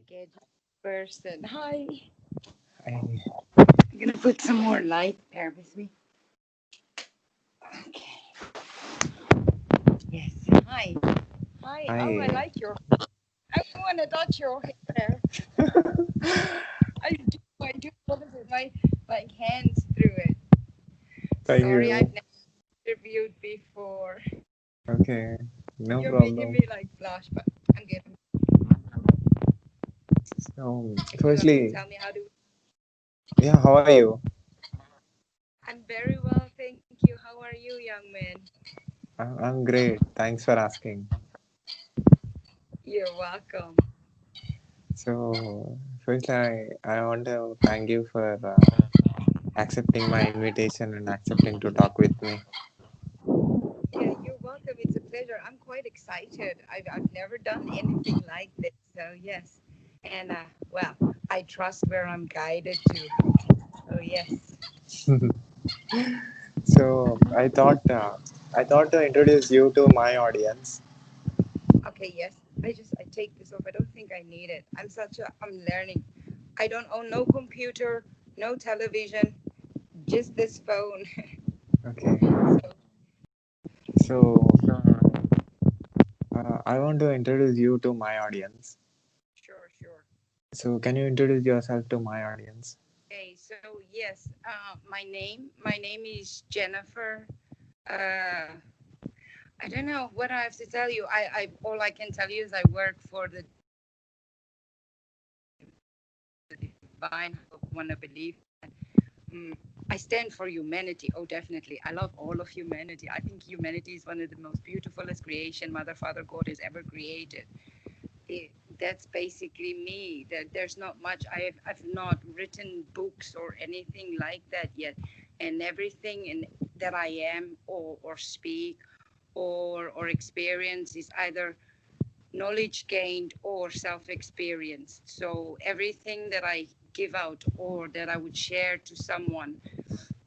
Get person. Hi. I, I'm gonna put some more light. Bear with me. Okay. Yes. Hi. Hi. Oh, I I, like your. I wanna touch your hair. I do. I do. What is it? My hands through it. thank Sorry, I've you. never interviewed before. Okay, no You're making problem. me like blush, but I'm good. So, If you want to firstly, tell me how to. yeah, how are you? I'm very well, thank you. How are you, young man? I'm great. Thanks for asking. You're welcome. So, firstly, I want to thank you for accepting my invitation and accepting to talk with me. Yeah, you're welcome. It's a pleasure. I'm quite excited. I've never done anything like this. So, yes. And, well, I trust where I'm guided to. Oh, yes. So, I thought to introduce you to my audience. Okay, yes. I take this off. I don't think I need it. I'm learning. I don't own no computer, no television, just this phone. Okay, So, so I want to introduce you to my audience. sure, sure. So, can you introduce yourself to my audience? Okay, so yes, my name is Jennifer. Uh, I don't know what I have to tell you. I all I can tell you is I work for the divine. I want to believe that. I stand for humanity. Oh, definitely. I love all of humanity. I think humanity is one of the most beautifulest creation Mother, Father, God has ever created. It, that's basically me. There's not much. I've not written books or anything like that yet, and everything that I am or speak or experience is either knowledge gained or self experienced. So everything that I give out or that I would share to someone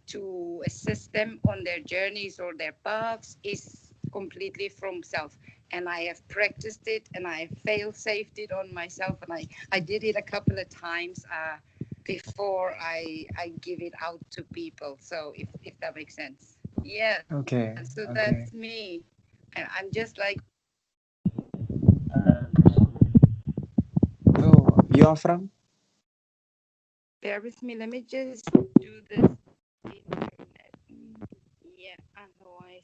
to assist them on their journeys or their paths is completely from self. And I have practiced it and I have fail safed it on myself. And I did it a couple of times before I give it out to people. So if that makes sense. Yeah, so Okay, that's me. okay. And I'm just like, So, you are from? bear with me. Let me just do this internet. Yeah, otherwise.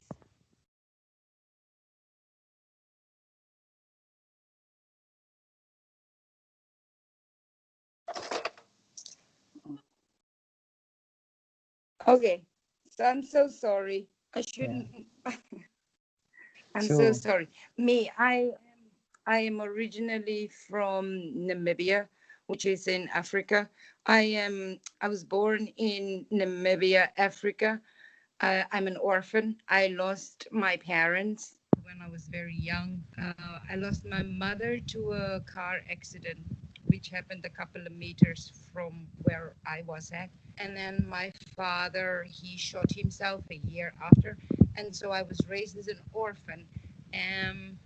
Okay, so I'm so sorry. I Yeah. shouldn't. I'm so So, sorry. I am originally from Namibia, which is in Africa. I was born in Namibia, Africa. I'm an orphan. I lost my parents when I was very young. I lost my mother to a car accident, which happened a couple of meters from where I was at. And then my father, he shot himself a year after. And so I was raised as an orphan. Um,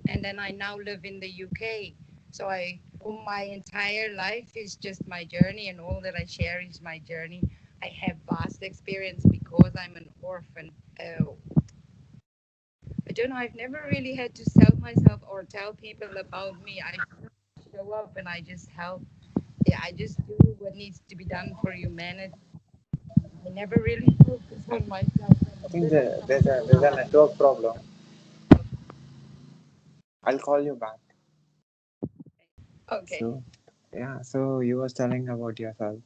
and then I now live in the UK. So all my entire life is just my journey, and all that I share is my journey. I have vast experience because I'm an orphan. I don't know. I've never really had to sell myself or tell people about me. I show up and I just help. Yeah, I just do what needs to be done for humanity. I never really focus on myself. I think there's a network problem. I'll call you back. Okay. So, yeah, so you was telling about yourself.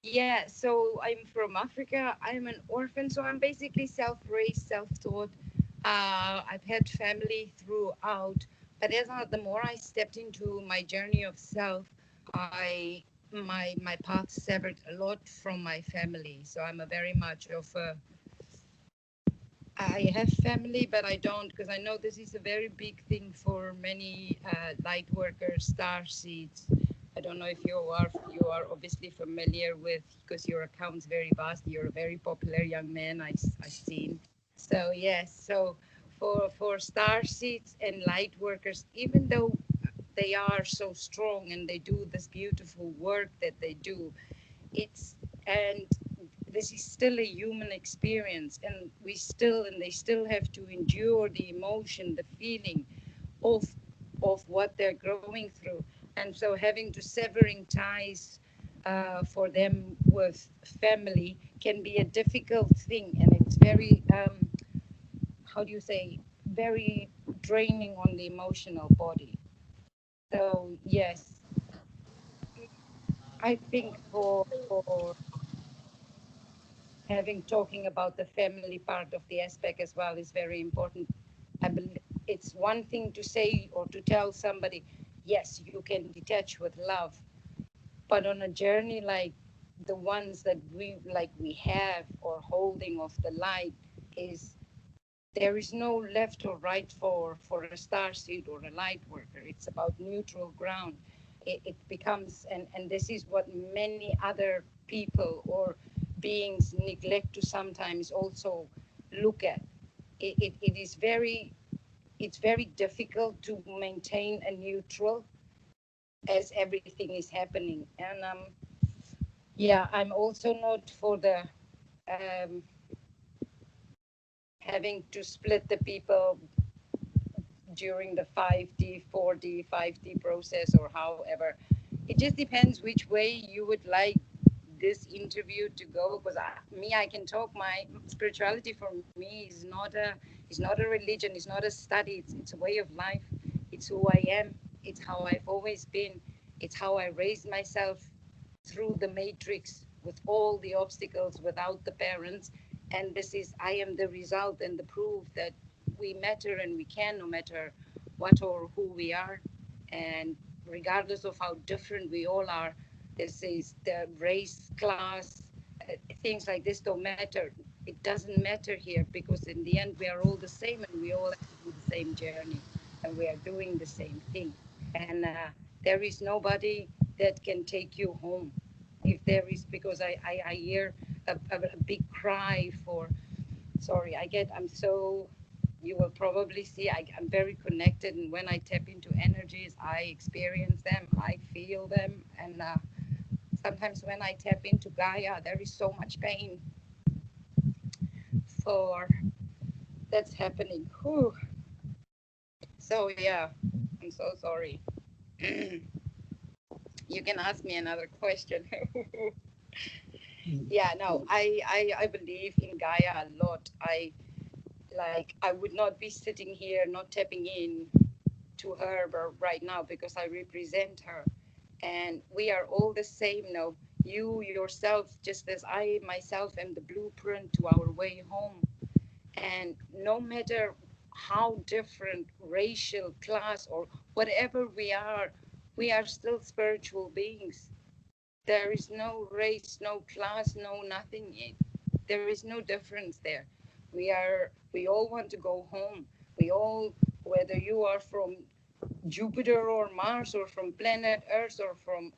Yeah, so I'm from Africa. I'm an orphan, so I'm basically self-raised, self-taught. I've had family throughout, but the more I stepped into my journey of self, I my path severed a lot from my family. So I'm a very much of a I have family, but I don't because I know this is a very big thing for many light workers, star seeds. I don't know if you are obviously familiar with because your account's very vast. You're a very popular young man. I've seen. So yes, so for star seeds and light workers, even though they are so strong and they do this beautiful work that they do. It's and this is still a human experience, and they still have to endure the emotion, the feeling of what they're going through. And so having to severing ties for them with family can be a difficult thing, and it's very how do you say, very draining on the emotional body. So yes, I think for having talking about the family part of the aspect as well is very important. I believe it's one thing to say or to tell somebody, yes, you can detach with love, but on a journey like the ones that we have or holding of the light, is there is no left or right for a star seed or a light worker. It's about neutral ground. It becomes, and this is what many other people or beings neglect to sometimes also look at. It is very, it's very difficult to maintain a neutral as everything is happening. And yeah, I'm also not for the um, having to split the people during the 5D, 4D, 5D process, or however. It just depends which way you would like this interview to go. Because I can talk. My spirituality for me is not a religion. It's not a study. It's a way of life. It's who I am. It's how I've always been. It's how I raised myself through the matrix with all the obstacles without the parents. And this is, I am the result and the proof that we matter and we can, no matter what or who we are. And regardless of how different we all are, this is the race, class, things like this don't matter. It doesn't matter here, because in the end, we are all the same and we all have to do the same journey and we are doing the same thing. And there is nobody that can take you home. If there is, because I hear a big cry for, sorry, I'm so, you will probably see I'm very connected, and when I tap into energies, I experience them, I feel them. And sometimes when I tap into Gaia, there is so much pain for that's happening. Whew. So yeah, I'm so sorry. You can ask me another question. Yeah, no, I believe in Gaia a lot. I would not be sitting here not tapping in to her right now, because I represent her. And we are all the same now. You yourself, just as I myself am the blueprint to our way home. And no matter how different racial, class, or whatever we are still spiritual beings. There is no race, no class, no nothing. There is no difference there. We all want to go home. We all, whether you are from Jupiter or Mars, or from planet Earth,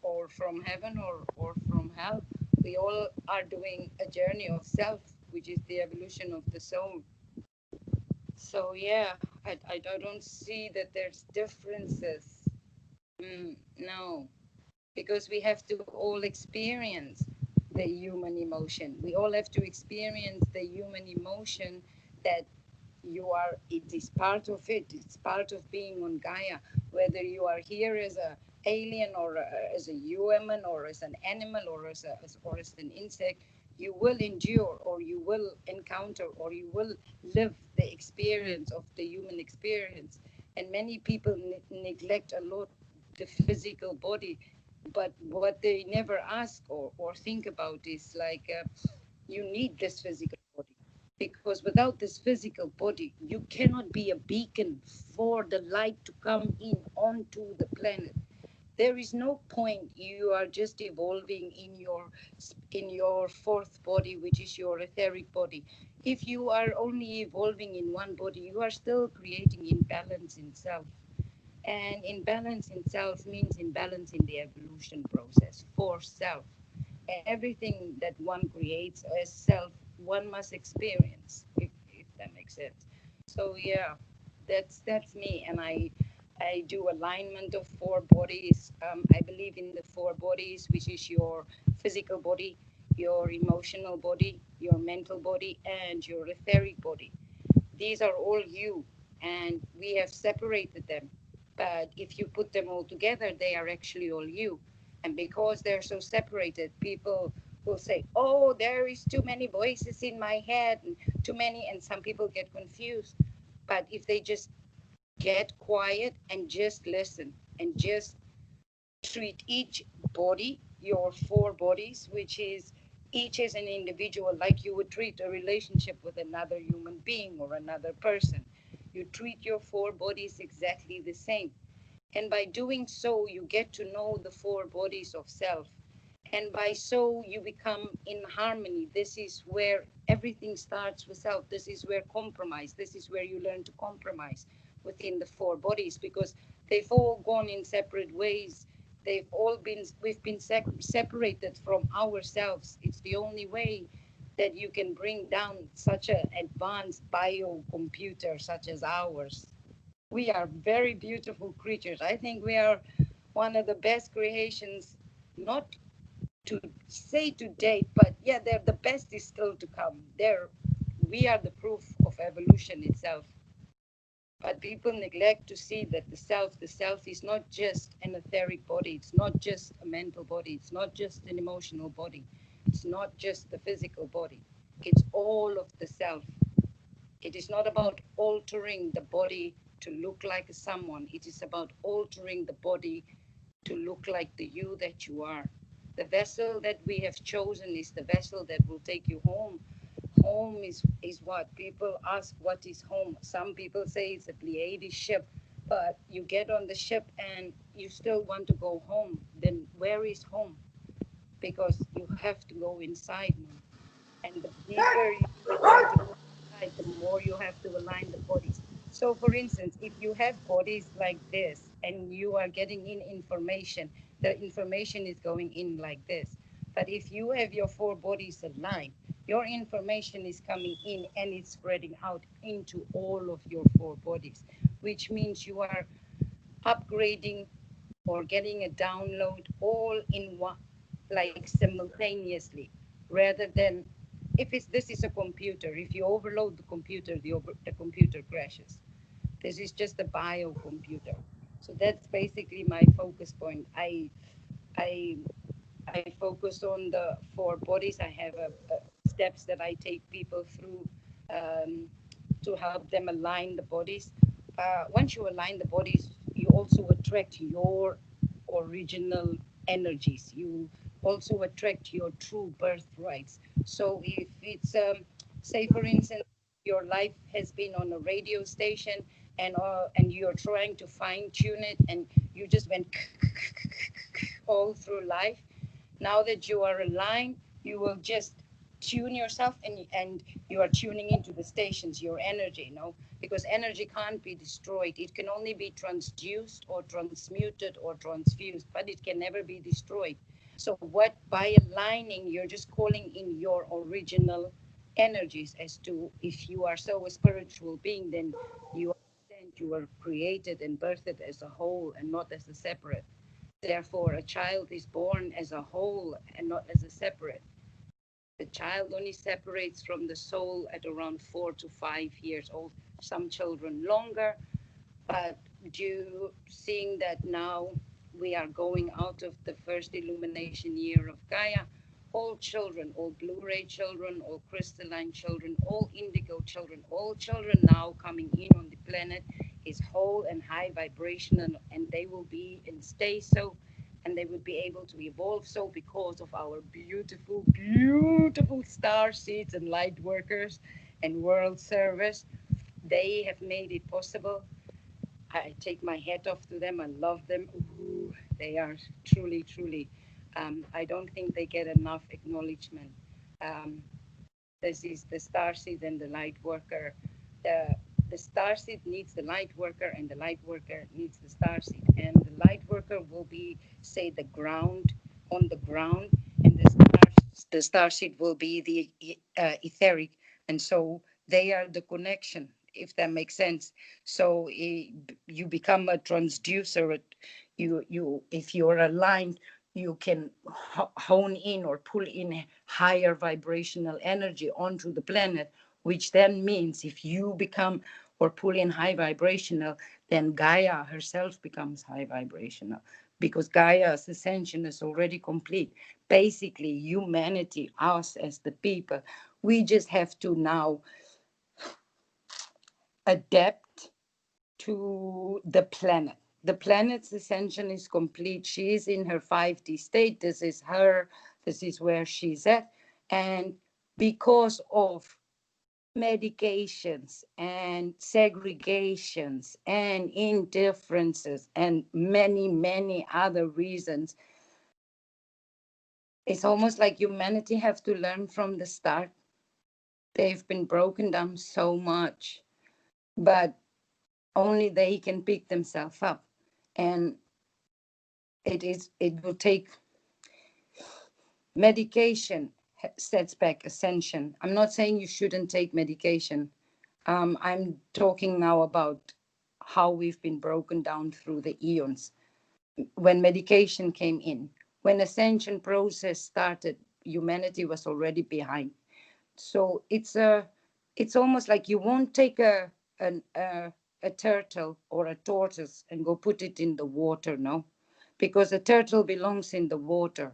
or from heaven, or from hell, we all are doing a journey of self, which is the evolution of the soul. So yeah, I don't see that there's differences. No, because we have to all experience the human emotion. We all have to experience the human emotion that it is part of it. It's part of being on Gaia. Whether you are here as a alien, or as a human, or as an animal, or or as an insect, you will endure, or you will encounter, or you will live the experience of the human experience. And many people neglect a lot the physical body, but what they never ask or think about is like, you need this physical body, because without this physical body you cannot be a beacon for the light to come in onto the planet. There is no point. You are just evolving in your fourth body, which is your etheric body. If you are only evolving in one body, you are still creating imbalance in self. And imbalance in self means imbalance in the evolution process for self. Everything that one creates as self, one must experience, if that makes sense. So yeah, that's me. And I do alignment of four bodies. I believe in the four bodies, which is your physical body, your emotional body, your mental body, and your etheric body. These are all you, and we have separated them. But if you put them all together, they are actually all you. And because they're so separated, people will say, "Oh, there is too many voices in my head, and too many," and some people get confused. But if they just get quiet and just listen and just treat each body, your four bodies, which is each as an individual, like you would treat a relationship with another human being or another person. You treat your four bodies exactly the same. And by doing so, you get to know the four bodies of self. And by so, you become in harmony. This is where everything starts with self. This is where compromise, this is where you learn to compromise within the four bodies, because they've all gone in separate ways. We've been separated from ourselves. It's the only way that you can bring down such an advanced biocomputer such as ours. We are very beautiful creatures. I think we are one of the best creations, not to say to date, but yeah, they're the best is still to come. We are the proof of evolution itself. But people neglect to see that the self is not just an etheric body, it's not just a mental body, it's not just an emotional body, it's not just the physical body. It's all of the self. It is not about altering the body to look like someone. It is about altering the body to look like the you that you are. The vessel that we have chosen is the vessel that will take you home. Home is what people ask, what is home? Some people say it's a Pleiades ship, but you get on the ship and you still want to go home. Then where is home? Because you have to go inside now. And the deeper you want to go inside, the more you have to align the bodies. So, for instance, if you have bodies like this and you are getting in information, the information is going in like this. But if you have your four bodies aligned, your information is coming in and it's spreading out into all of your four bodies, which means you are upgrading or getting a download all in one, like simultaneously, rather than if it's this is a computer. If you overload the computer, the computer crashes. This is just a bio computer. So that's basically my focus point. I I focus on the four bodies. I have steps that I take people through um, to help them align the bodies. Once you align the bodies, you also attract your original energies. You also attract your true birthrights. So if it's, say, for instance, your life has been on a radio station and you're trying to fine tune it and you just went all through life, now that you are aligned, you will just tune yourself and you are tuning into the stations, your energy, because energy can't be destroyed. It can only be transduced or transmuted or transfused, but it can never be destroyed. So what by aligning, you're just calling in your original energies. As to if you are so a spiritual being, then you understand you were created and birthed as a whole and not as a separate. Therefore, a child is born as a whole and not as a separate. The child only separates from the soul at around 4 to 5 years old. Some children longer, but due seeing that now we are going out of the first illumination year of Gaia, all children, all Blu-ray children, all crystalline children, all indigo children, all children now coming in on the planet is whole and high vibration, and they will be and stay so, and they will be able to evolve so because of our beautiful, beautiful star seeds and light workers and world service. They have made it possible. I take my hat off to them. I love them. Ooh, they are truly, truly. I don't think they get enough acknowledgement. Um, this is the starseed and the light worker. The the starseed needs the light worker, and the light worker needs the starseed. And the light worker will be, say, the ground on the ground, and the starseed will be the etheric. And so they are the connection. if that makes sense. So you become a transducer. You if you're aligned, you can hone in or pull in higher vibrational energy onto the planet, which then means if you become or pull in high vibrational, then Gaia herself becomes high vibrational, because Gaia's ascension is already complete. Basically, humanity, us as the people, we just have to now adapt to the planet. The planet's ascension is complete. She is in her 5D state. This is her, this is where she's at. And because of medications and segregations and indifferences and many, many other reasons, it's almost like humanity have to learn from the start. They've been broken down so much, but only they can pick themselves up. And it will take medication sets back ascension. I'm not saying you shouldn't take medication. I'm talking now about how we've been broken down through the eons. When medication came in, when ascension process started, humanity was already behind. So it's almost like you won't take an, a turtle or a tortoise and go put it in the water, no, because a turtle belongs in the water.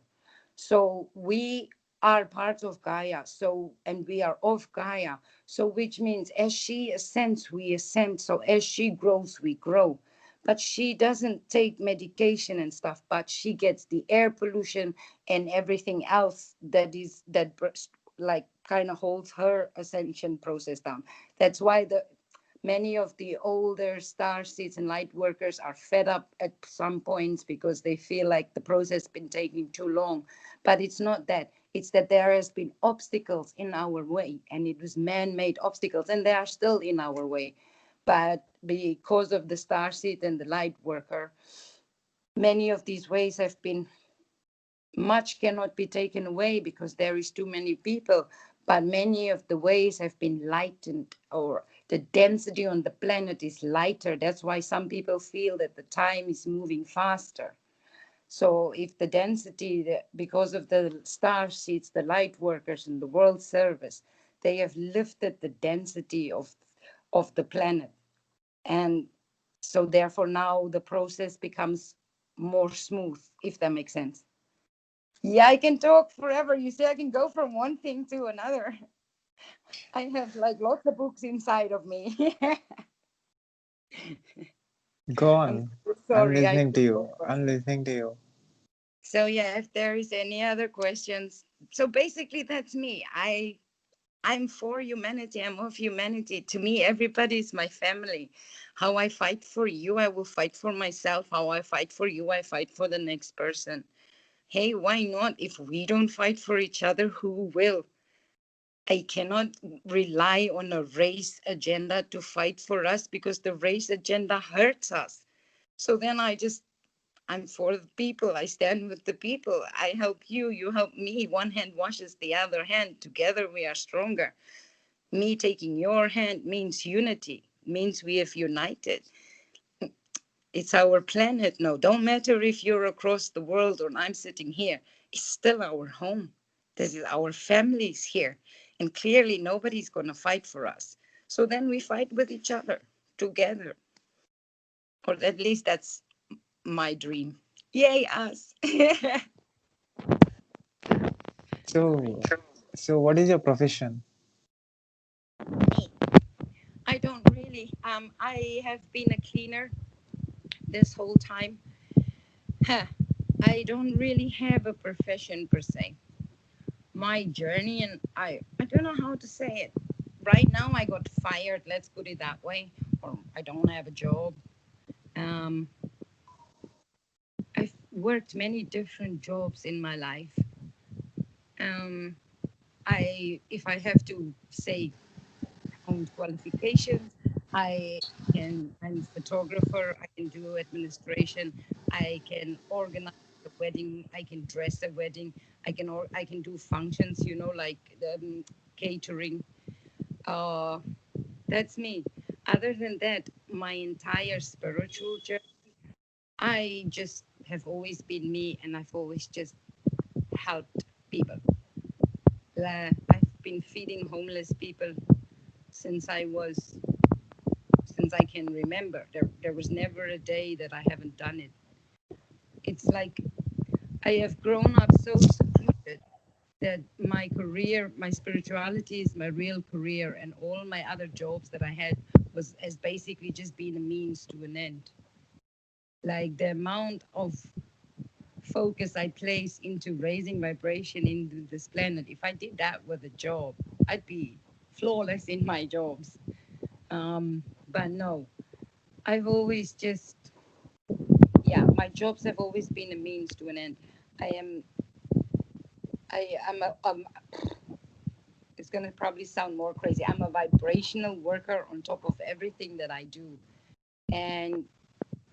So we are part of Gaia. So, and we are of Gaia. So, which means as she ascends, we ascend. So, as she grows, we grow. But she doesn't take medication and stuff, but she gets the air pollution and everything else that like kind of holds her ascension process down. That's why the many of the older star seeds and light workers are fed up at some points because they feel like the process has been taking too long. But it's not that. It's that there has been obstacles in our way, and it was man-made obstacles, and they are still in our way. But because of the star seed and the light worker, many of these ways have been, much cannot be taken away because there is too many people, but many of the ways have been lightened, or the density on the planet is lighter. That's why some people feel that the time is moving faster. So if the density, because of the star seeds, the light workers and the world service, they have lifted the density of the planet. And so therefore now the process becomes more smooth, if that makes sense. Yeah, I can talk forever. You see, I can go from one thing to another. I have like lots of books inside of me. Go I'm on. so I'm sorry, I listening to took you. over. I'm listening to you. So yeah, if there is any other questions. So basically that's me. I'm for humanity. I'm of humanity. To me, everybody is my family. How I fight for you, I will fight for myself. How I fight for you, I fight for the next person. Hey, why not? If we don't fight for each other, who will? I cannot rely on a race agenda to fight for us because the race agenda hurts us. So then I'm for the people. I stand with the people. I help you, you help me. One hand washes the other hand. Together we are stronger. Me taking your hand means unity, means we have united. It's our planet. No, don't matter if you're across the world or I'm sitting here. It's still our home. This is our families here. And clearly nobody's going to fight for us. So then we fight with each other together. Or at least that's my dream. Yay, us. So, so what is your profession? Me. I don't really. I have been a cleaner this whole time. Huh. I don't really have a profession per se. My journey, and I don't know how to say it. Right now I got fired, let's put it that way, or I don't have a job. Um, I've worked many different jobs in my life. Um, if I have to say own qualifications, I'm a photographer, I can do administration, I can organize a wedding, I can dress a wedding, I can do functions, like catering. Uh, that's me. Other than that, my entire spiritual journey, I just have always been me, and I've always just helped people. I've been feeding homeless people since since I can remember. There was never a day that I haven't done it. It's like I have grown up so secluded that my career, my spirituality is my real career, and all my other jobs that I had was has basically just been a means to an end. Like the amount of focus I place into raising vibration into this planet, if I did that with a job, I'd be flawless in my jobs. But no, I've always just, yeah, my jobs have always been a means to an end. I am, I am a, it's going to probably sound more crazy. I'm a vibrational worker on top of everything that I do. And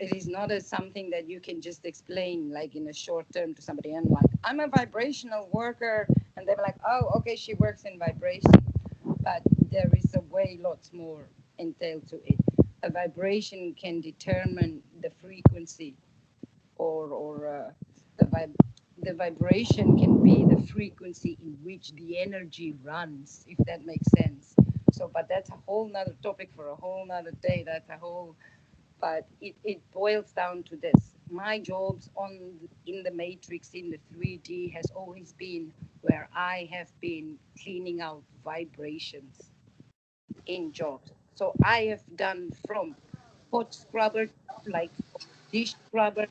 it is not something that you can just explain like in a short term to somebody and like, I'm a vibrational worker. And they're like, oh, okay, she works in vibration. But there is a way lots more entailed to it. A vibration can determine the frequency or the vibration can be the frequency in which the energy runs, if that makes sense. So, but that's a whole nother topic for a whole nother day. That's a whole, but it boils down to this. My jobs in the matrix, in the 3D, has always been where I have been cleaning out vibrations in jobs. So I have done from pot scrubber, like dish scrubber,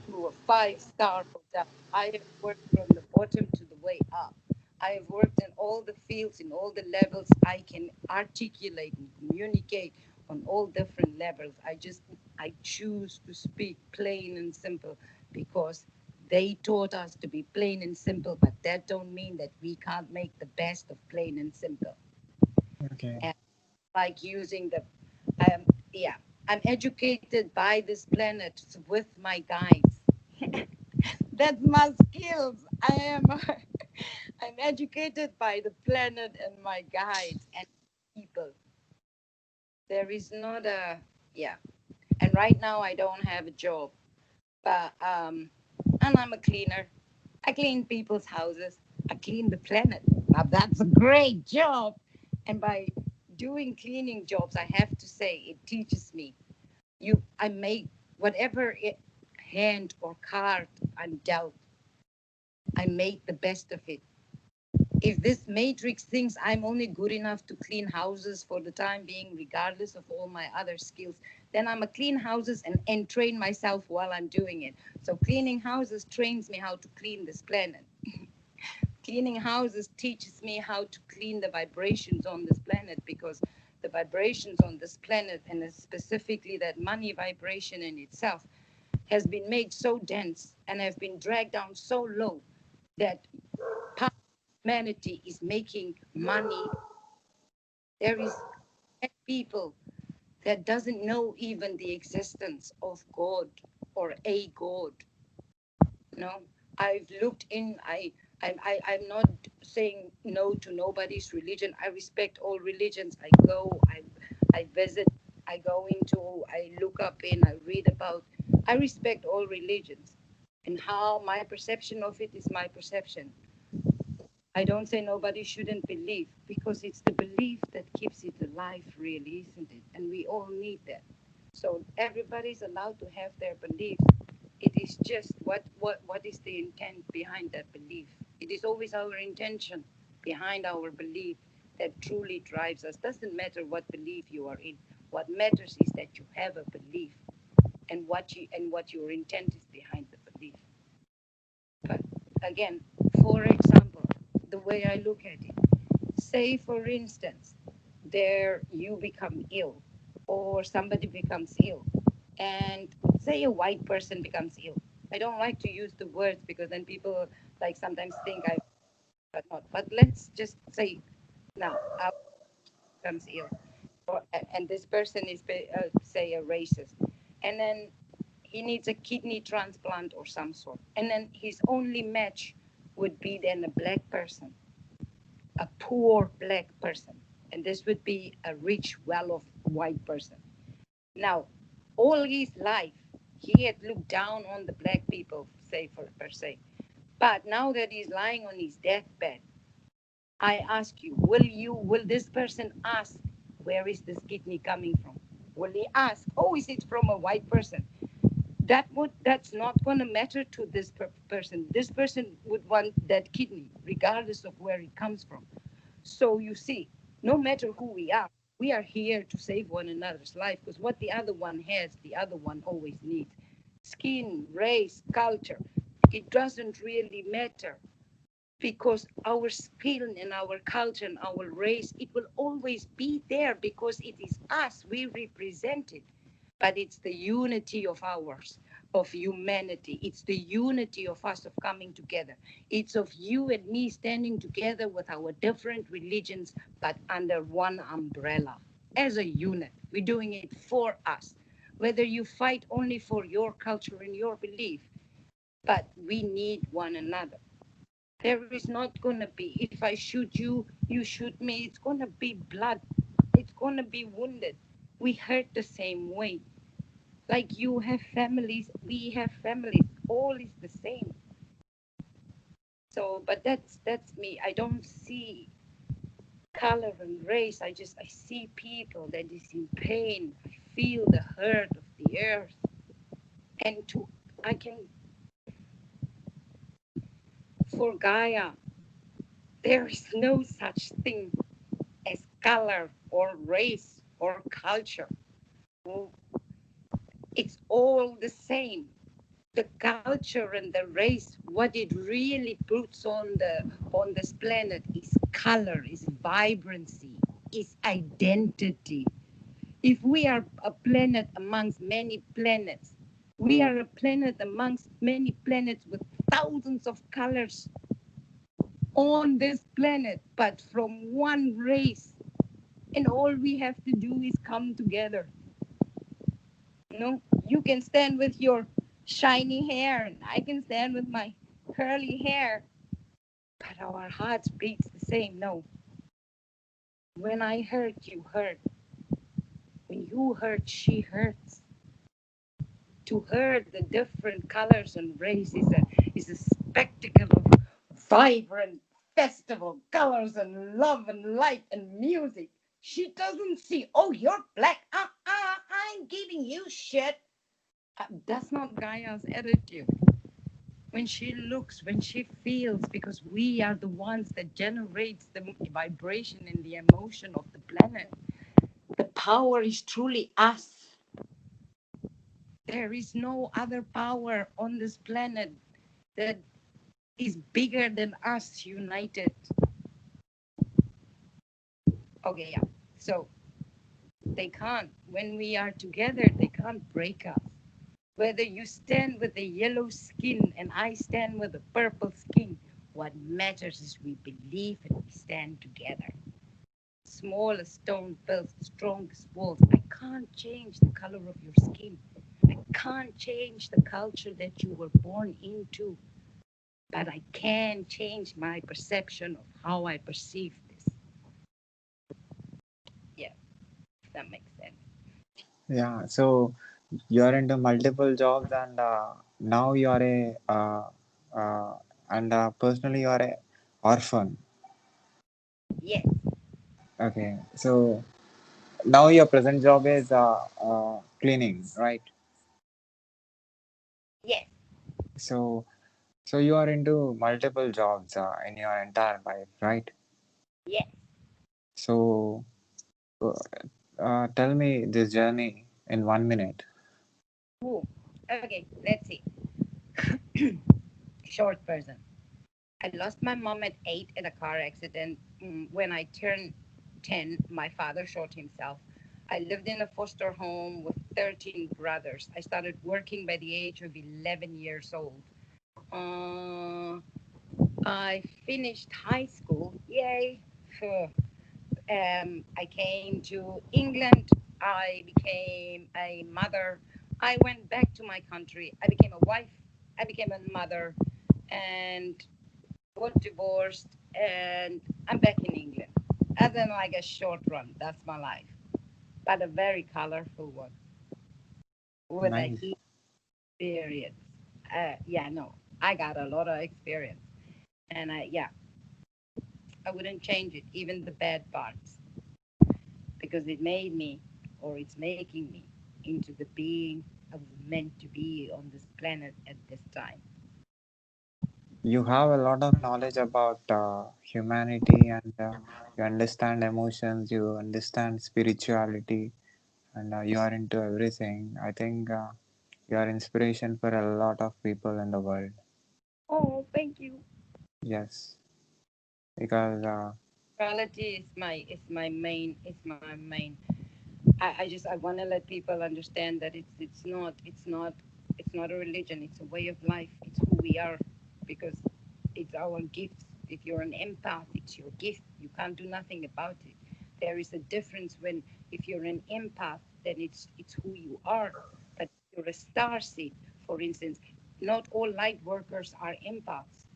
to a 5-star hotel. I have worked from the bottom to the way up. I have worked in all the fields, in all the levels. I can articulate and communicate on all different levels. I choose to speak plain and simple because they taught us to be plain and simple, but that don't mean that we can't make the best of plain and simple. Okay. And like using the um yeah, I'm educated by this planet with my guides. That's my skills. I am I'm educated by the planet and my guides and people. There is not a, yeah. And right now I don't have a job, but and I'm a cleaner. I clean people's houses. I clean the planet. Now that's a great job. And by doing cleaning jobs, I have to say it teaches me. I make whatever hand or card I'm dealt, I make the best of it. If this matrix thinks I'm only good enough to clean houses for the time being, regardless of all my other skills, then I'm a clean houses and train myself while I'm doing it. So cleaning houses trains me how to clean this planet. Cleaning houses teaches me how to clean the vibrations on this planet because the vibrations on this planet, and specifically that money vibration in itself, has been made so dense and have been dragged down so low that part of humanity is making money. There is people that doesn't know even the existence of God or a God. No, I've looked in. I'm not saying no to nobody's religion. I respect all religions. I visit, I go into, I look up in, I read about. I respect all religions, and how my perception of it is my perception. I don't say nobody shouldn't believe because it's the belief that keeps it alive, really, isn't it? And we all need that. So everybody's allowed to have their beliefs. It is just what is the intent behind that belief? It is always our intention behind our belief that truly drives us. Doesn't matter what belief you are in. What matters is that you have a belief and what your intent is behind the belief. But again, for example, the way I look at it, say for instance, there you become ill or somebody becomes ill and say a white person becomes ill. I don't like to use the words because then people like sometimes think I but not. But let's just say now our becomes ill, and this person is say a racist, and then he needs a kidney transplant or some sort, and then his only match would be then a black person, a poor black person, and this would be a rich, well-off white person. Now, all his life, he had looked down on the black people, say for per se. But now that he's lying on his deathbed, I ask you, will this person ask, where is this kidney coming from? Will he ask, oh, is it from a white person? That's not going to matter to this person. This person would want that kidney, regardless of where it comes from. So you see, no matter who we are here to save one another's life because what the other one has, the other one always needs. Skin, race, culture, it doesn't really matter because our skin and our culture and our race, it will always be there because it is us, we represent it. But it's the unity of ours, of humanity. It's the unity of us of coming together. It's of you and me standing together with our different religions, but under one umbrella as a unit. We're doing it for us. Whether you fight only for your culture and your belief, but we need one another. There is not going to be, if I shoot you, you shoot me, it's going to be blood. It's going to be wounded. We hurt the same way. Like you have families, we have families. All is the same. So, but that's me. I don't see color and race. I see people that is in pain. I feel the hurt of the earth. And to I can for Gaia, there is no such thing as color or race or culture. Well, it's all the same. The culture and the race, what it really puts on this planet is color, is vibrancy, is identity. If we are a planet amongst many planets, we are a planet amongst many planets with thousands of colors on this planet, but from one race. And all we have to do is come together. You know, you can stand with your shiny hair, and I can stand with my curly hair, but our hearts beats the same. No, when I hurt, you hurt. When you hurt, she hurts. To her, the different colors and race is a spectacle of vibrant festival, colors and love and light and music. She doesn't see, oh, you're black. I'm giving you shit. That's not Gaia's attitude. When she looks, when she feels, because we are the ones that generates the vibration and the emotion of the planet. The power is truly us. There is no other power on this planet that is bigger than us united. Okay, yeah. So they can't. When we are together, they can't break us. Whether you stand with a yellow skin and I stand with a purple skin, what matters is we believe and we stand together. Smallest stone builds the strongest walls. I can't change the color of your skin. I can't change the culture that you were born into, but I can change my perception of how I perceive this. Yeah, if that makes sense. Yeah, so you're into multiple jobs, and now you are a and personally you are a orphan. Yes, Okay, so now your present job is cleaning, right? yes, So so you are into multiple jobs in your entire life, right? yes. So uh, tell me this journey in 1 minute. Ooh. Okay, let's see. Short version. I lost my mom at 8 in a car accident. When I turned 10, my father shot himself. I lived in a foster home with 13 brothers. I started working by the age of 11 years old. Uh, I finished high school. Yay. Phew. I came to England. I became a mother. I went back to my country. I became a wife. I became a mother and got divorced. And I'm back in England. As in like a short run. That's my life. but a very colorful one with a Nice. huge experience. Yeah, no, I got a lot of experience, and yeah, I wouldn't change it, even the bad parts, because it made me, or it's making me, into the being I was meant to be on this planet at this time. You have a lot of knowledge about humanity, and you understand emotions, you understand spirituality, and you are into everything. I think you are inspiration for a lot of people in the world. Oh, thank you. Yes, because Reality is my main. I want to let people understand that it's not a religion. It's a way of life. It's who we are, because it's our gifts. If you're an empath, it's your gift. You can't do nothing about it. There is a difference when, if you're an empath, then it's who you are. But if you're a star seed, for instance, not all light workers are empaths.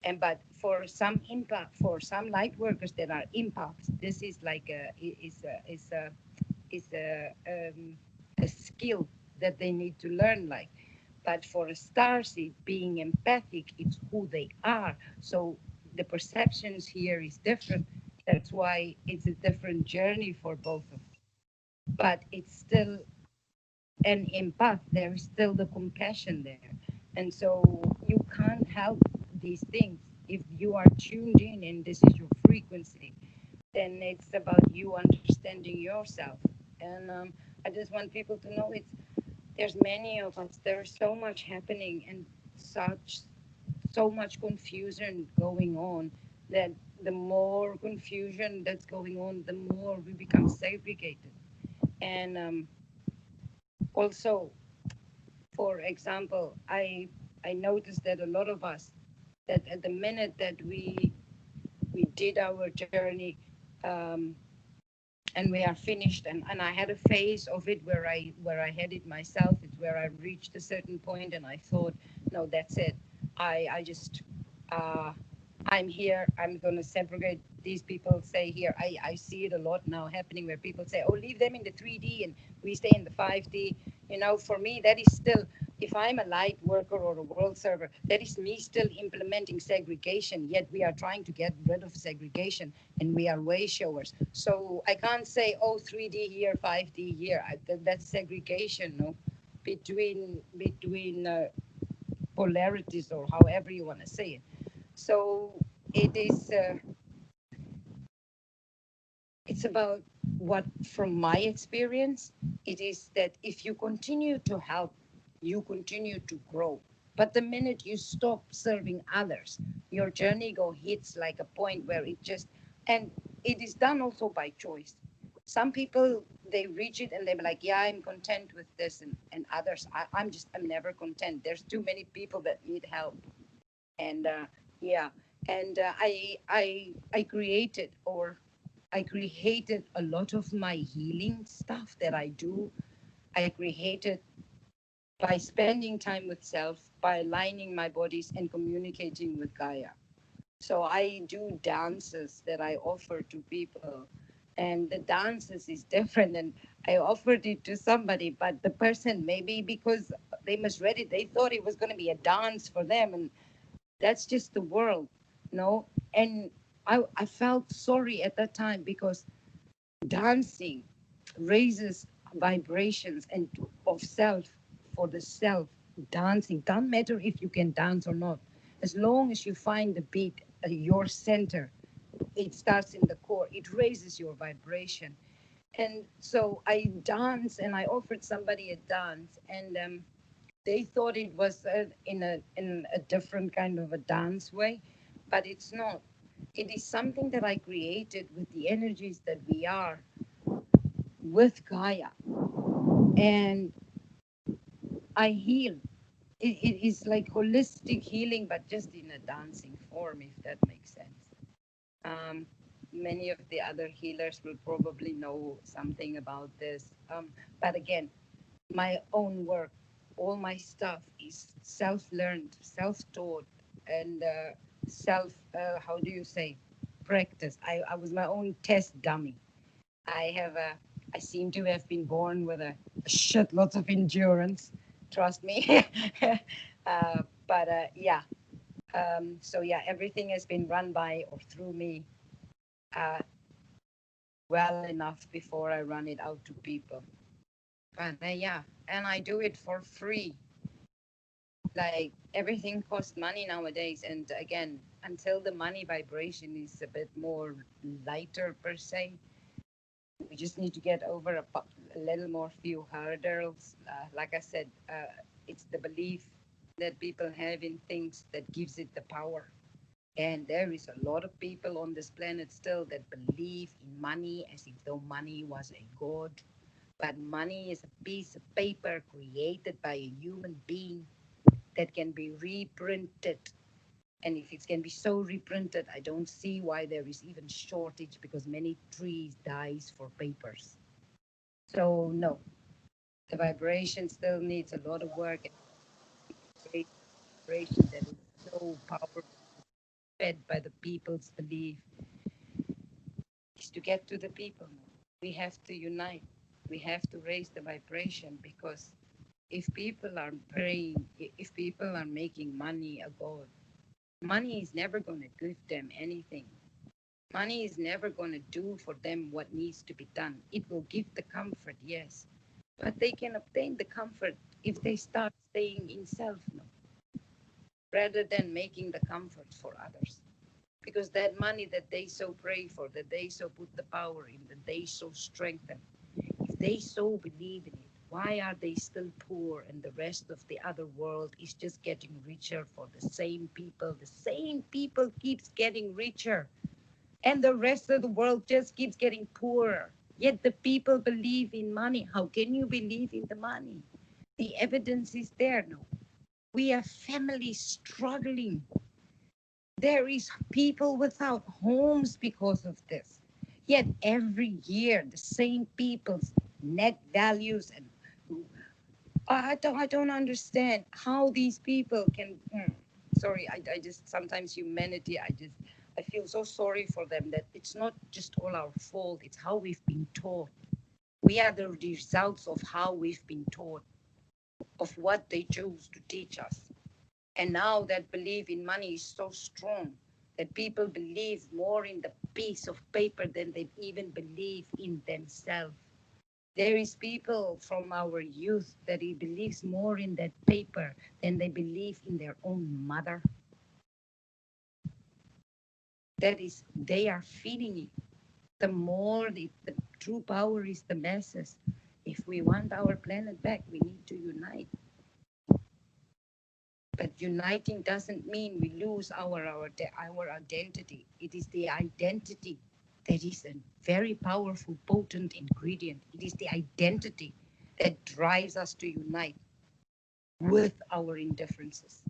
And but for some light workers that are empaths, this is like a skill that they need to learn. Like, but for a starseed, being empathic, it's who they are. So the perceptions here is different. That's why it's a different journey for both of them. But it's still an empath. There is still the compassion there, and so you can't help these things if you are tuned in and this is your frequency. Then it's about you understanding yourself. And I just want people to know there's many of us. There's so much happening and so much confusion going on, that the more confusion that's going on, the more we become segregated. And also, for example, I noticed that a lot of us, that at the minute that we did our journey, um, and we are finished, and I had a phase of it where I had it myself. It's where I reached a certain point and I thought, no, that's it. I just uh, I'm here. I'm going to segregate these people. Say here, I see it a lot now happening, where people say, oh, leave them in the 3D and we stay in the 5D. For me, that is still, if I'm a light worker or a world server, that is me still implementing segregation. Yet we are trying to get rid of segregation, and we are way showers. So I can't say, oh, 3D here, 5D here. That's segregation, no, between polarities, or however you want to say it. So it is. It's about what, from my experience, it is that if you continue to help, you continue to grow. But the minute you stop serving others, your journey go hits like a point where it just, and it is done also by choice. Some people, they reach it and they're like, yeah, I'm content with this, and others, I'm never content. There's too many people that need help. And yeah, and I created a lot of my healing stuff that I do. I created by spending time with self, by aligning my bodies and communicating with Gaia. So I do dances that I offer to people, and the dances is different. And I offered it to somebody, but the person, maybe because they misread it, they thought it was going to be a dance for them, and that's just the world, no. And I felt sorry at that time, because dancing raises vibrations and of self, for the self. Dancing doesn't matter if you can dance or not, as long as you find the beat, your center. It starts in the core, it raises your vibration. And so I dance, and I offered somebody a dance, and they thought it was in a different kind of a dance way, but it's not. It is something that I created with the energies that we are, with Gaia, and I heal. It is like holistic healing, but just in a dancing form, if that makes sense. Um, Many of the other healers will probably know something about this. But again, my own work, all my stuff is self-learned, self-taught, and how do you say, practice. I was my own test dummy. I have a I seem to have been born with a shit lots of endurance. Trust me. Yeah. So yeah, everything has been run by or through me uh, well enough before I run it out to people. But yeah, and I do it for free. Like everything costs money nowadays, and again, until the money vibration is a bit more lighter per se, we just need to get over a little more few hurdles. Like I said, it's the belief that people have in things that gives it the power. And there is a lot of people on this planet still that believe in money as if though money was a god. But money is a piece of paper created by a human being that can be reprinted. And if it can be so reprinted, I don't see why there is even shortage because many trees dies for papers. So no, the vibration still needs a lot of work and great vibration that is so powerful, fed by the people's belief is to get to the people. We have to unite. We have to raise the vibration because if people are praying, if people are making money a god, money is never going to give them anything. Money is never going to do for them what needs to be done. It will give the comfort, yes, but they can obtain the comfort if they start staying in self now, rather than making the comfort for others. Because that money that they so pray for, that they so put the power in, that they so strengthen, if they so believe in it, why are they still poor and the rest of the other world is just getting richer for the same people? The same people keeps getting richer and the rest of the world just keeps getting poorer. Yet the people believe in money. How can you believe in the money? The evidence is there. No, we have families struggling. There is people without homes because of this. Yet every year the same people's net values and I don't understand how these people can. Sorry, I just sometimes humanity. I feel so sorry for them that it's not just all our fault. It's how we've been taught. We are the results of how we've been taught, of what they chose to teach us. And now that belief in money is so strong that people believe more in the piece of paper than they even believe in themselves. There is people from our youth that he believes more in that paper than they believe in their own mother. That is, they are feeding it. The more the true power is the masses. If we want our planet back, we need to unite. But uniting doesn't mean we lose our identity. It is the identity that is a very powerful, potent ingredient. It is the identity that drives us to unite with our indifferences.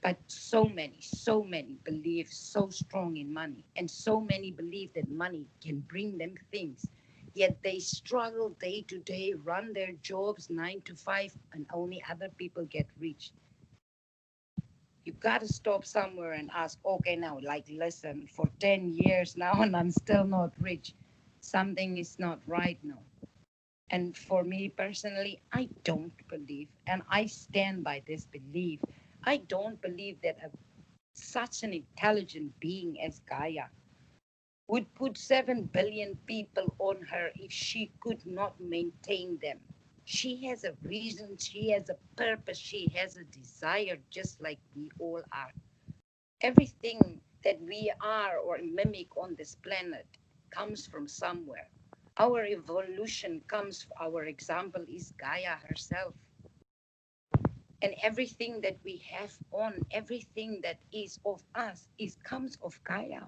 But so many believe so strong in money, and so many believe that money can bring them things. Yet they struggle day to day, run their jobs 9 to 5, and only other people get rich. You got to stop somewhere and ask, okay, now, like, listen, for 10 years now, and I'm still not rich. Something is not right now. And for me personally, I don't believe, and I stand by this belief. I don't believe that such an intelligent being as Gaia would put 7 billion people on her if she could not maintain them. She has a reason, she has a purpose, she has a desire, just like we all are. Everything that we are or mimic on this planet comes from somewhere. Our evolution comes, our example is Gaia herself. And everything that we have on, everything that is of us, comes of Gaia.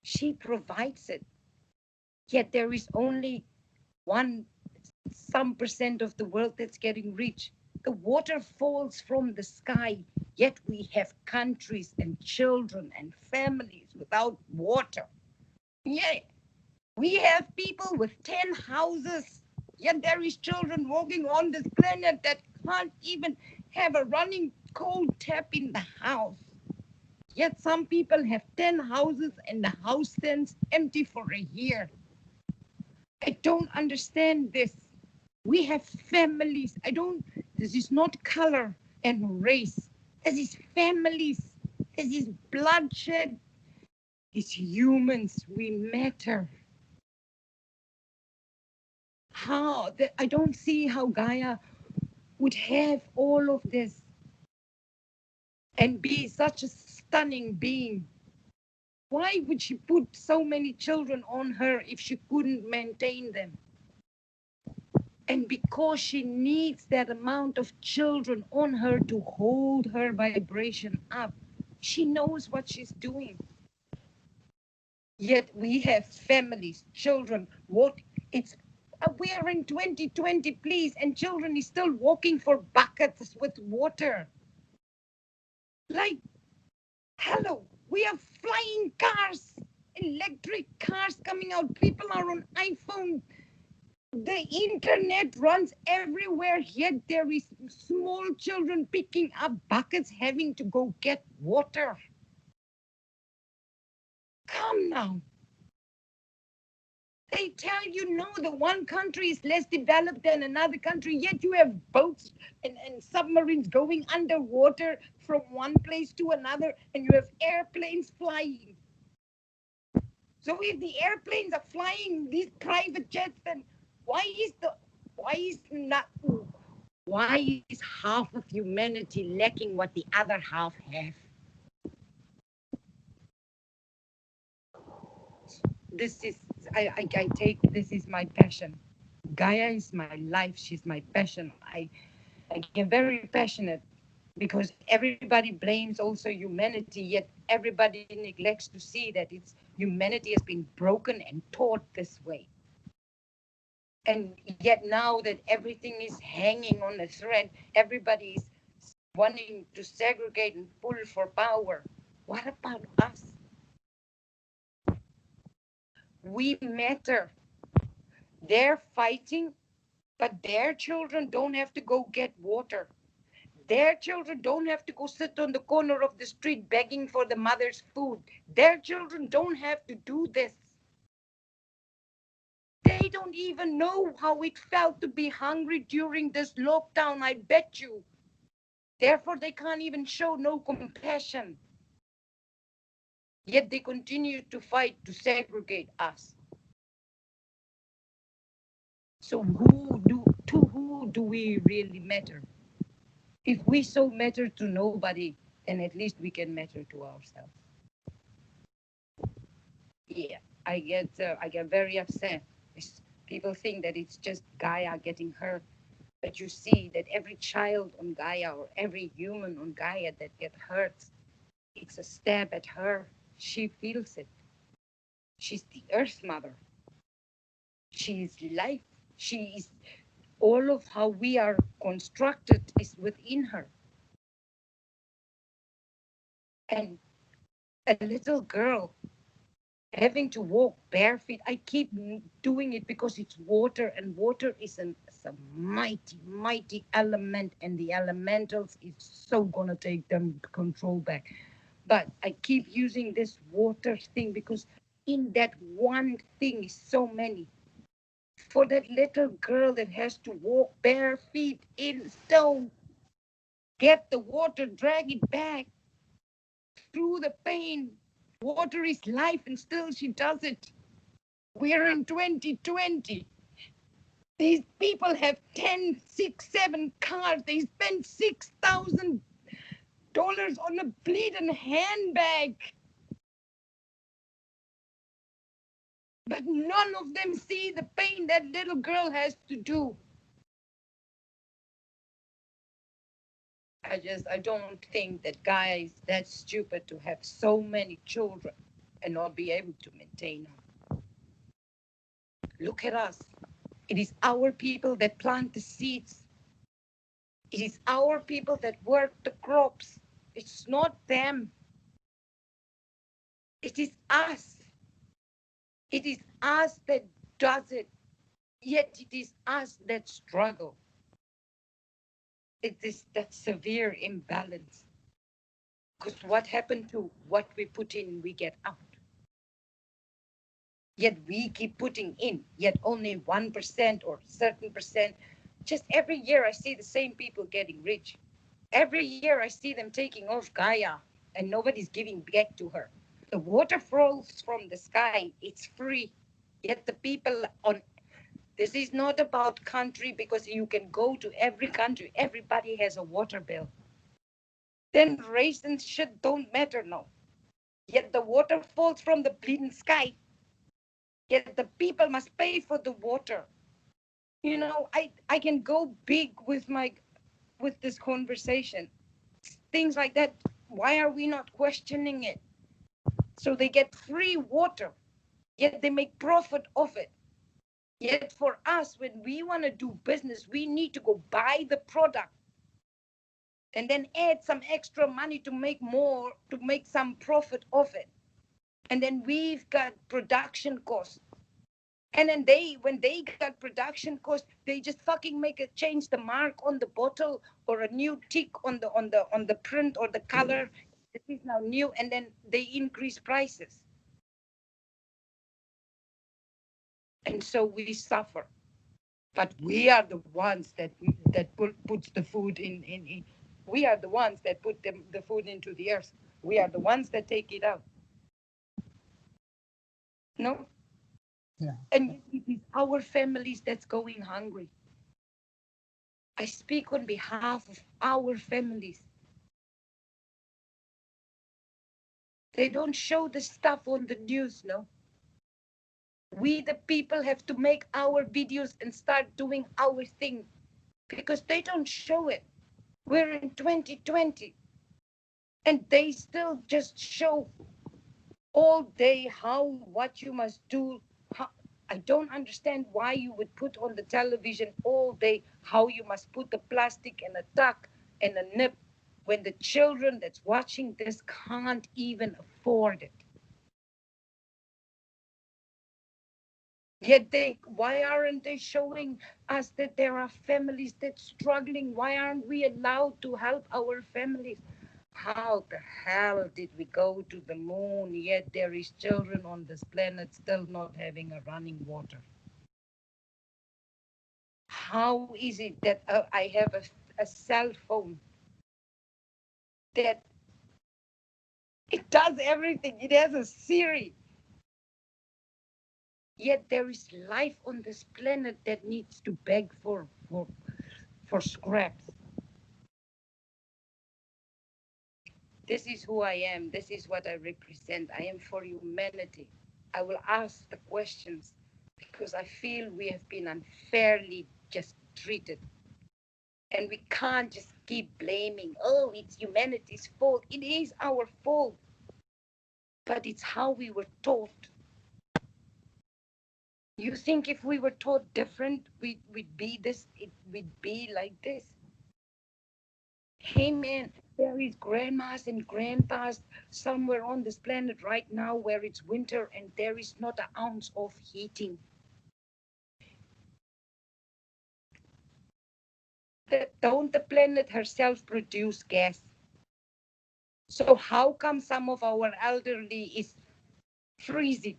She provides it. Yet there is only one some percent of the world that's getting rich. The water falls from the sky, yet we have countries and children and families without water. Yeah, we have people with 10 houses, yet there is children walking on this planet that can't even have a running cold tap in the house. Yet some people have 10 houses and the house stands empty for a year. I don't understand this. We have families. This is not color and race. This is families. This is bloodshed. It's humans. We matter. I don't see how Gaia would have all of this and be such a stunning being. Why would she put so many children on her if she couldn't maintain them? And because she needs that amount of children on her to hold her vibration up, she knows what she's doing. Yet we have families, children. We are in 2020, please, and children is still walking for buckets with water. Like, hello, we have flying cars, electric cars coming out. People are on iPhone. The internet runs everywhere, yet there is small children picking up buckets having to go get water. Come now. They tell you no, the one country is less developed than another country, yet you have boats and submarines going underwater from one place to another, and you have airplanes flying. So if the airplanes are flying these private jets, then why is half of humanity lacking what the other half have? This is I take this is my passion. Gaia is my life. She's my passion. I get very passionate because everybody blames also humanity, yet everybody neglects to see that humanity has been broken and taught this way. And yet now that everything is hanging on a thread, everybody is wanting to segregate and pull for power. What about us? We matter. They're fighting, but their children don't have to go get water. Their children don't have to go sit on the corner of the street begging for the mother's food. Their children don't have to do this. They don't even know how it felt to be hungry during this lockdown, I bet you. Therefore, they can't even show no compassion. Yet they continue to fight to segregate us. So who do we really matter? If we so matter to nobody, then at least we can matter to ourselves. Yeah, I get very upset. People think that it's just Gaia getting hurt, but you see that every child on Gaia or every human on Gaia that get hurt, it's a stab at her. She feels it. She's the Earth Mother. She is life. She is all of how we are constructed is within her. And a little girl having to walk barefoot. I keep doing it because it's water, and water is a mighty, mighty element, and the elementals is so gonna take them control back. But I keep using this water thing because in that one thing is so many. For that little girl that has to walk bare feet in stone, get the water, drag it back through the pain. Water is life, and still she does it. We're in 2020. These people have 10, 6, 7 cars. They spend $6,000 on a bleeding handbag. But none of them see the pain that little girl has to do. I don't think that Gaia is that stupid to have so many children and not be able to maintain them. Look at us. It is our people that plant the seeds. It is our people that work the crops. It's not them. It is us. It is us that does it. Yet it is us that struggle. It is that severe imbalance. Because what happened to what we put in, we get out. Yet we keep putting in, yet only 1% or certain percent. Just every year I see the same people getting rich. Every year I see them taking off Gaia and nobody's giving back to her. The water falls from the sky, it's free. Yet the people on this is not about country because you can go to every country, everybody has a water bill. Then race and shit don't matter now. Yet the water falls from the bleeding sky. Yet the people must pay for the water. You know, I can go big with my with this conversation. Things like that. Why are we not questioning it? So they get free water, yet they make profit of it. Yet for us, when we want to do business, we need to go buy the product and then add some extra money to make more, to make some profit of it. And then we've got production costs. And then when they got production costs, they just fucking make it change the mark on the bottle or a new tick on the print or the color. This is now new, and then they increase prices. And so we suffer. But we are the ones puts the food in. We are the ones that put the food into the earth. We are the ones that take it out. No? Yeah. And it is our families that's going hungry. I speak on behalf of our families. They don't show the stuff on the news, no? We, the people, have to make our videos and start doing our thing because they don't show it. We're in 2020 and they still just show all day what you must do. How, I don't understand why you would put on the television all day how you must put the plastic and a tuck and a nip when the children that's watching this can't even afford it. Yet why aren't they showing us that there are families that's struggling? Why aren't we allowed to help our families? How the hell did we go to the moon, yet there is children on this planet still not having a running water? How is it that I have a cell phone that it does everything? It has a Siri. Yet there is life on this planet that needs to beg for scraps. This is who I am. This is what I represent. I am for humanity. I will ask the questions because I feel we have been unfairly just treated. And we can't just keep blaming, oh, it's humanity's fault. It is our fault. But it's how we were taught. You think if we were taught different, we'd be this, we'd be like this. Hey man, there is grandmas and grandpas somewhere on this planet right now where it's winter and there is not an ounce of heating. Don't the planet herself produce gas? So how come some of our elderly is freezing?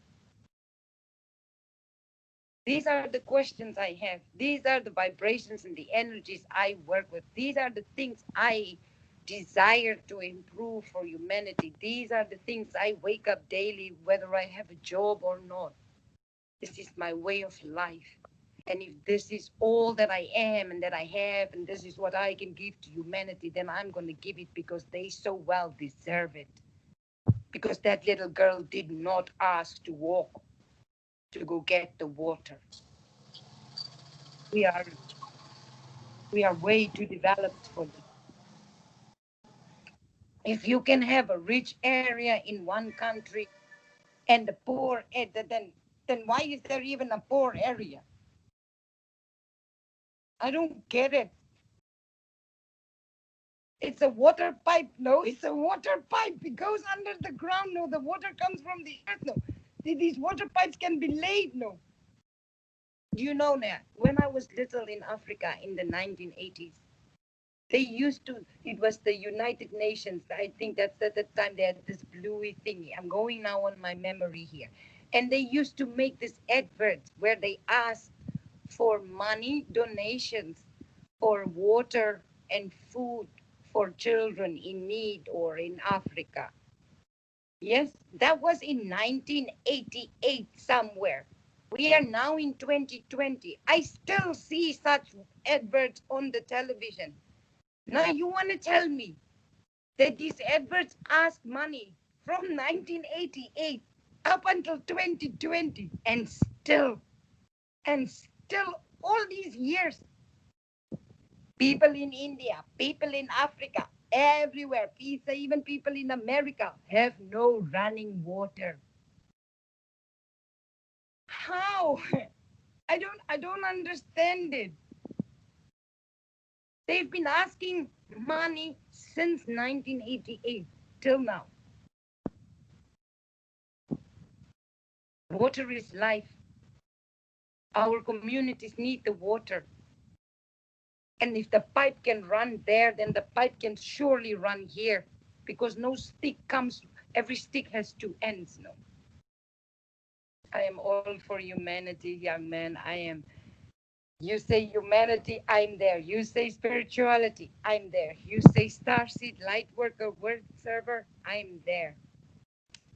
These are the questions I have. These are the vibrations and the energies I work with. These are the things I desire to improve for humanity. These are the things I wake up daily, whether I have a job or not. This is my way of life. And if this is all that I am and that I have, and this is what I can give to humanity, then I'm going to give it because they so well deserve it. Because that little girl did not ask to walk to go get the water. We are we are way too developed for this. If you can have a rich area in one country and the poor, then why is there even a poor area? I don't get it. It's a water pipe. No, it's a water pipe. It goes under the ground. No, the water comes from the earth. No, these water pipes can be laid. No. Do you know that when I was little in Africa in the 1980s, they used to, it was the United Nations. I think that's at the time they had this bluey thingy. I'm going now on my memory here. And they used to make this adverts where they asked for money donations for water and food for children in need or in Africa. Yes, that was in 1988 somewhere. We are now in 2020. I still see such adverts on the television. Now you want to tell me that these adverts ask money from 1988 up until 2020, and still all these years, people in India, people in Africa, everywhere, even people in America have no running water. How? I don't understand it. They've been asking money since 1988 till now. Water is life. Our communities need the water. And if the pipe can run there, then the pipe can surely run here. Because no stick comes, every stick has two ends, no. I am all for humanity, young man. I am. You say humanity, I'm there. You say spirituality, I'm there. You say starseed, light worker, word server, I'm there.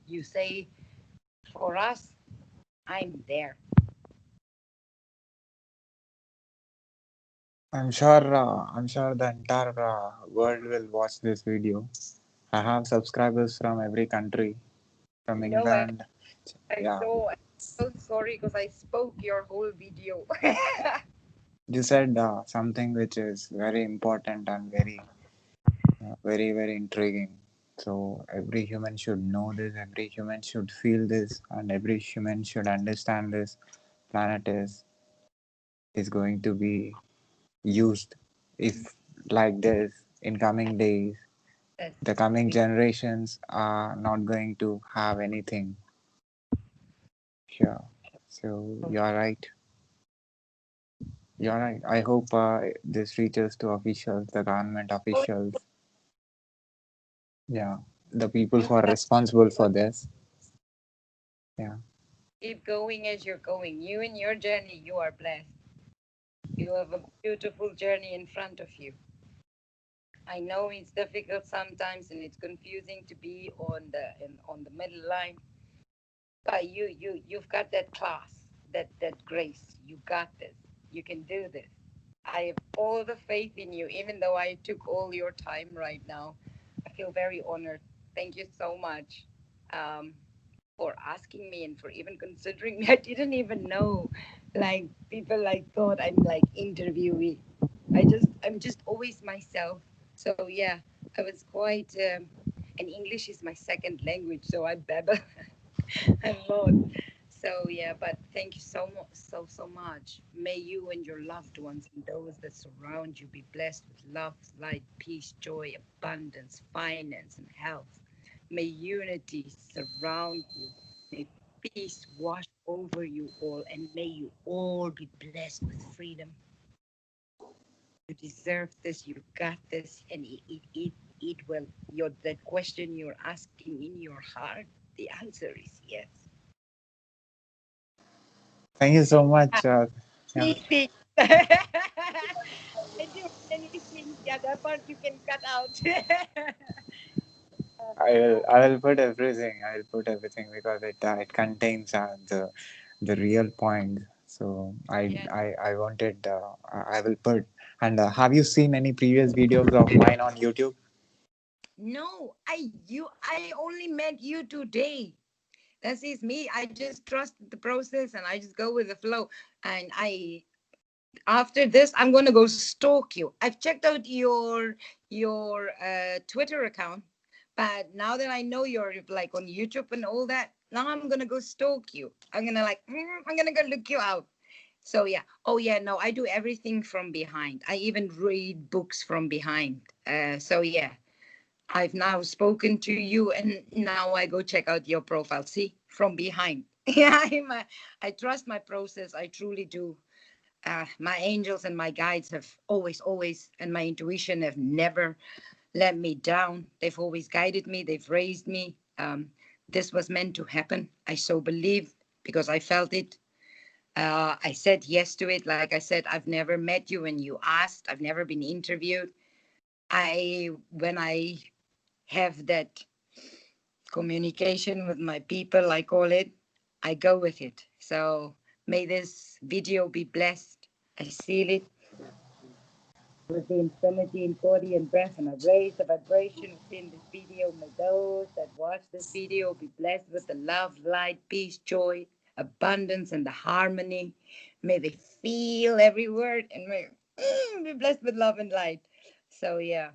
You say for us, I'm there. I'm sure the entire world will watch this video. I have subscribers from every country, from No, I, England. I Yeah, saw. I'm so sorry because I spoke your whole video. you said something which is very important and very intriguing. So every human should know this. Every human should feel this, and every human should understand this. Planet is going to be used if like this in coming days. That's The coming great. generations are not going to have anything. Sure. So you're right. You're right. I hope this reaches to officials, the government Oh, officials. Yeah, the people who are yeah. responsible for this. Yeah. Keep going as you're going. You and your journey, you are blessed. You have a beautiful journey in front of you. I know it's difficult sometimes and it's confusing to be on the middle line, but you've got that class, that grace. You got this. You can do this. I have all the faith in you, even though I took all your time right now. I feel very honored. Thank you so much. Um, for asking me and for even considering me. I didn't even know. Like people like thought I'm like interviewee. I'm just always myself. So yeah, I was quite and English is my second language, so I babble a lot. So yeah, but thank you so much, so much. May you and your loved ones and those that surround you be blessed with love, light, peace, joy, abundance, finance, and health. May unity surround you. May peace wash over you all, and may you all be blessed with freedom. You deserve this. You got this, and it will. Your that question you're asking in your heart, the answer is yes. Thank you so much. Yeah, Anything. I do anything. Yeah, that part you can cut out. I will put everything. I will put everything because it contains the real point. So Yeah. I wanted I will put. And have you seen any previous videos of mine on YouTube? No, I only met you today. That is me. I just trust the process and I just go with the flow. And I after this I'm gonna go stalk you. I've checked out your Twitter account, but now that I know you're like on YouTube and all that, now I'm gonna go stalk you. I'm gonna like I'm gonna go look you out. So yeah. Oh yeah. No, I do everything from behind. I even read books from behind. So yeah. I've now spoken to you, and now I go check out your profile. See, from behind. Yeah, I trust my process. I truly do. My angels and my guides have always, and my intuition have never let me down. They've always guided me. They've raised me. This was meant to happen. I so believe. because I felt it. I said yes to it. Like I said, I've never met you when you asked. I've never been interviewed. When I have that communication with my people, I call it, I go with it. So may this video be blessed. I seal it with the infinity in body and breath, and I raise the vibration within this video. May those that watch this video be blessed with the love, light, peace, joy, abundance, and the harmony. May they feel every word and may be blessed with love and light. So, yeah,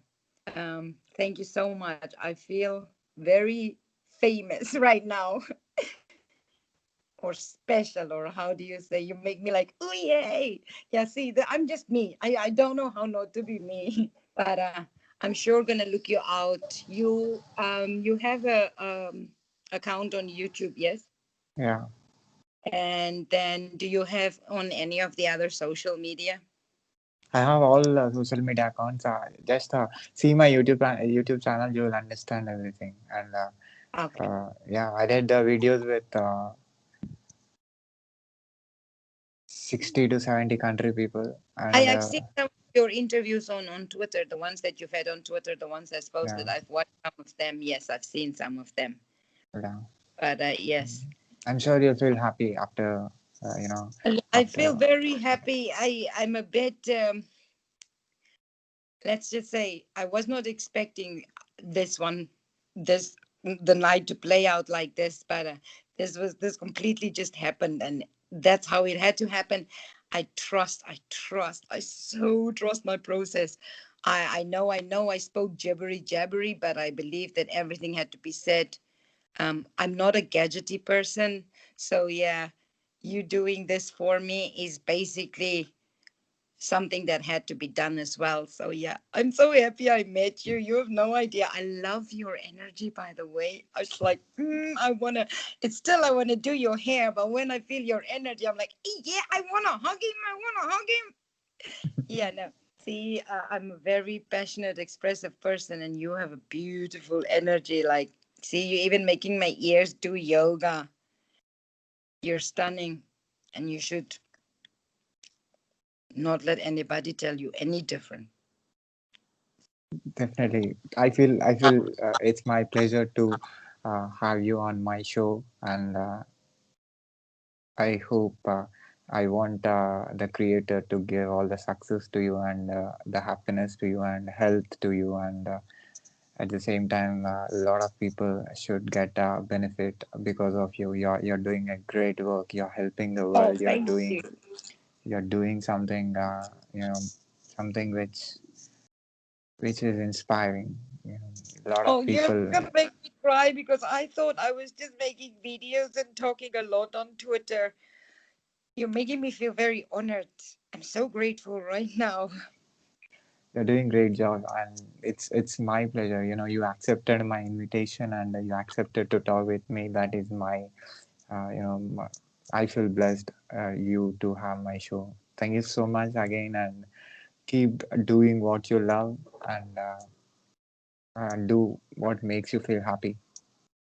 thank you so much. I feel very famous right now, or special, or how do you say? You make me like, oh yay. Yeah, see, I'm just me. I don't know how not to be me. But I'm sure gonna look you out. You have a account on YouTube, yes? Yeah, And then do you have on any of the other social media? I have all social media accounts. Just see my YouTube channel, you will understand everything. And Okay. yeah, I did videos with 60 to 70 country people, and I've seen some of your interviews on Twitter, the ones that you've had on Twitter, the ones that's yeah, posted. I've watched some of them. Yes, I've seen some of them. yeah. But yes, I'm sure you'll feel happy after, I feel after. very happy. I'm a bit. Let's just say I was not expecting this one, this the night to play out like this, but this completely just happened, and that's how it had to happen. I so trust my process. I know I spoke jabbery, but I believe that everything had to be said. I'm not a gadgety person, so yeah, you doing this for me is basically something that had to be done as well. So yeah, I'm so happy I met you. You have no idea. I love your energy, by the way. I was like, I wanna do your hair, but when I feel your energy, I'm like, yeah, I wanna hug him. I wanna hug him. Yeah, no. See, I'm a very passionate, expressive person, and you have a beautiful energy. Like, see, you even making my ears do yoga. You're stunning, and you should not let anybody tell you any different. Definitely, I feel it's my pleasure to have you on my show, and I hope I want the creator to give all the success to you, and the happiness to you, and health to you, and at the same time, a lot of people should get benefit because of you. You're doing a great work. You're helping the Oh, world. thank you. You're doing something something which is inspiring. A lot Oh, of you're people. gonna make me cry because I thought I was just making videos and talking a lot on Twitter. You're making me feel very honored. I'm so grateful right now. You're doing great job, and it's my pleasure. You accepted my invitation, and you accepted to talk with me. That is my, I feel blessed you to have my show. Thank you so much again, and keep doing what you love, and do what makes you feel happy.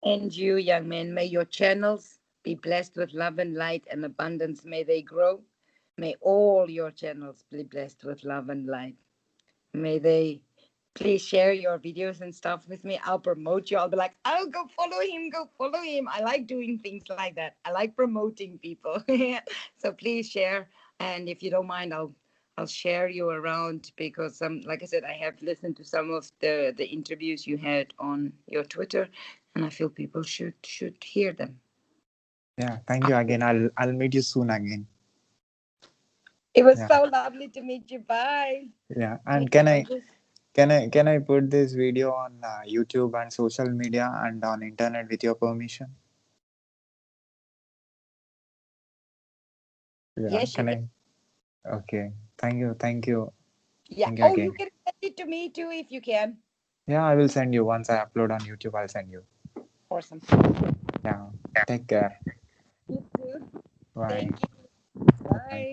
And you, young man, may your channels be blessed with love and light and abundance. May they grow. May all your channels be blessed with love and light. May they please share your videos and stuff with me. I'll promote you. I'll be like, oh, go follow him, go follow him. I like doing things like that. I like promoting people. So please share. And if you don't mind, I'll share you around because like I said, I have listened to some of the interviews you had on your Twitter, and I feel people should hear them. Yeah, thank you again. I'll meet you soon again. It was Yeah, so lovely to meet you. Bye. yeah. May, And can may I this can I can I put this video on YouTube and social media and on internet with your permission? Yeah, Yes, you can can. I? Okay. Thank you. Thank you. Yeah. Thank you Oh, you again. can send it to me too if you can. Yeah, I will send you once I upload on YouTube. I'll send you. Awesome. Yeah. Take care. You too. Bye. Thank you. Bye. Bye.